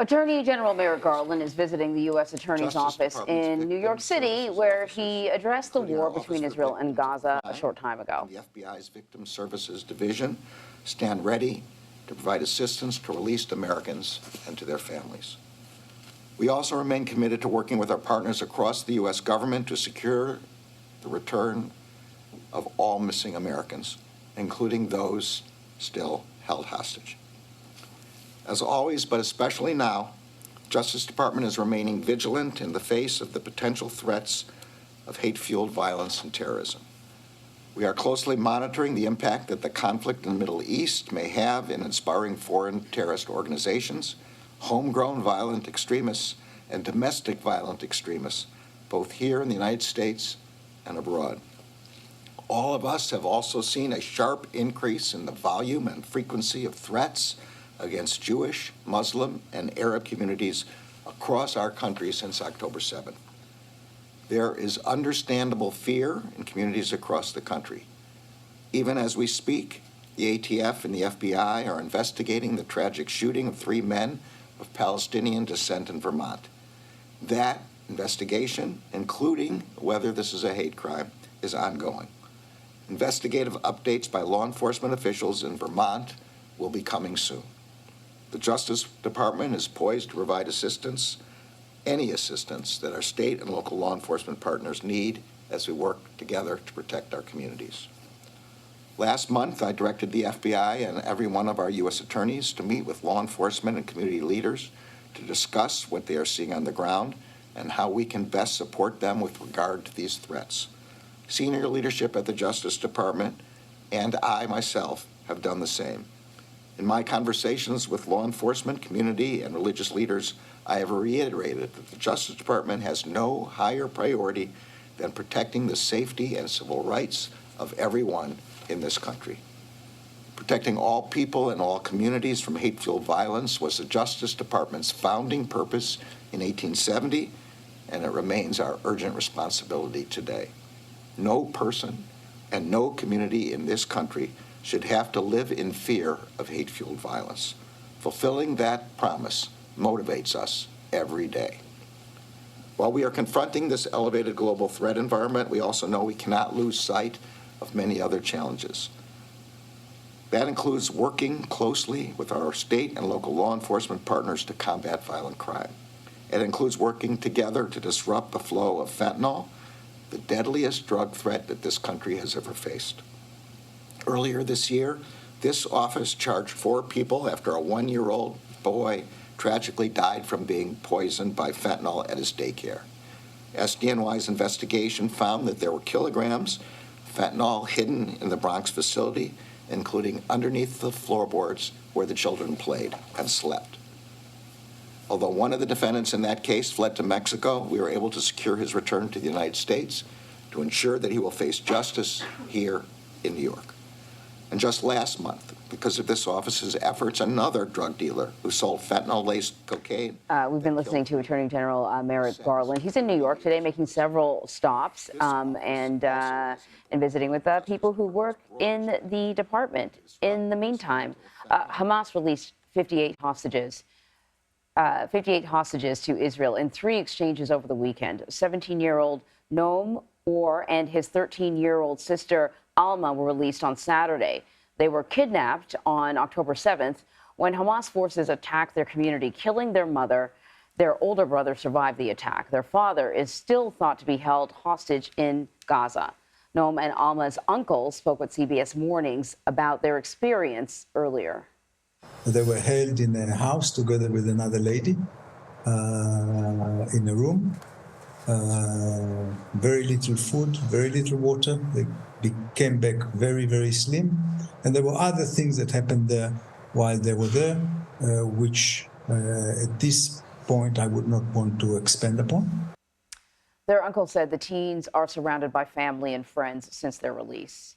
Attorney General Merrick Garland is visiting the U.S. Attorney's Office in New York City, where he addressed the war between Israel and Gaza a short time ago. The FBI's Victim Services Division stand ready to provide assistance to released Americans and to their families. We also remain committed to working with our partners across the U.S. government to secure the return of all missing Americans, including those still held hostage. As always, but especially now, the Justice Department is remaining vigilant in the face of the potential threats of hate-fueled violence and terrorism. We are closely monitoring the impact that the conflict in the Middle East may have in inspiring foreign terrorist organizations, homegrown violent extremists, and domestic violent extremists, both here in the United States and abroad. All of us have also seen a sharp increase in the volume and frequency of threats against Jewish, Muslim, and Arab communities across our country since October 7th. There is understandable fear in communities across the country. Even as we speak, the ATF and the FBI are investigating the tragic shooting of 3 men of Palestinian descent in Vermont. That investigation, including whether this is a hate crime, is ongoing. Investigative updates by law enforcement officials in Vermont will be coming soon. The Justice Department is poised to provide assistance, any assistance that our state and local law enforcement partners need as we work together to protect our communities. Last month, I directed the FBI and every one of our U.S. attorneys to meet with law enforcement and community leaders to discuss what they are seeing on the ground and how we can best support them with regard to these threats. Senior leadership at the Justice Department and I myself have done the same. In my conversations with law enforcement, community, and religious leaders, I have reiterated that the Justice Department has no higher priority than protecting the safety and civil rights of everyone in this country. Protecting all people and all communities from hate-fueled violence was the Justice Department's founding purpose in 1870, and it remains our urgent responsibility today. No person and no community in this country should have to live in fear of hate-fueled violence. Fulfilling that promise motivates us every day. While we are confronting this elevated global threat environment, we also know we cannot lose sight of many other challenges. That includes working closely with our state and local law enforcement partners to combat violent crime. It includes working together to disrupt the flow of fentanyl, the deadliest drug threat that this country has ever faced. Earlier this year, this office charged 4 people after a 1-year-old boy tragically died from being poisoned by fentanyl at his daycare. SDNY's investigation found that there were kilograms of fentanyl hidden in the Bronx facility, including underneath the floorboards where the children played and slept. Although one of the defendants in that case fled to Mexico, we were able to secure his return to the United States to ensure that he will face justice here in New York. And just last month, because of this office's efforts, another drug dealer who sold fentanyl-laced cocaine. We've been listening to Attorney General Merrick Garland. He's in New York today, making several stops and visiting with people who work in the department. In the meantime, Hamas released 58 hostages to Israel in 3 exchanges over the weekend. 17-year-old Noam Or and his 13-year-old sister Alma were released on Saturday. They were kidnapped on October 7th when Hamas forces attacked their community, killing their mother. Their older brother survived the attack. Their father is still thought to be held hostage in Gaza. Noam and Alma's uncle spoke with CBS Mornings about their experience earlier. They were held in a house together with another lady in a room. Very little food, very little water. They came back very, very slim. And there were other things that happened there while they were there, which at this point I would not want to expand upon. Their uncle said the teens are surrounded by family and friends since their release.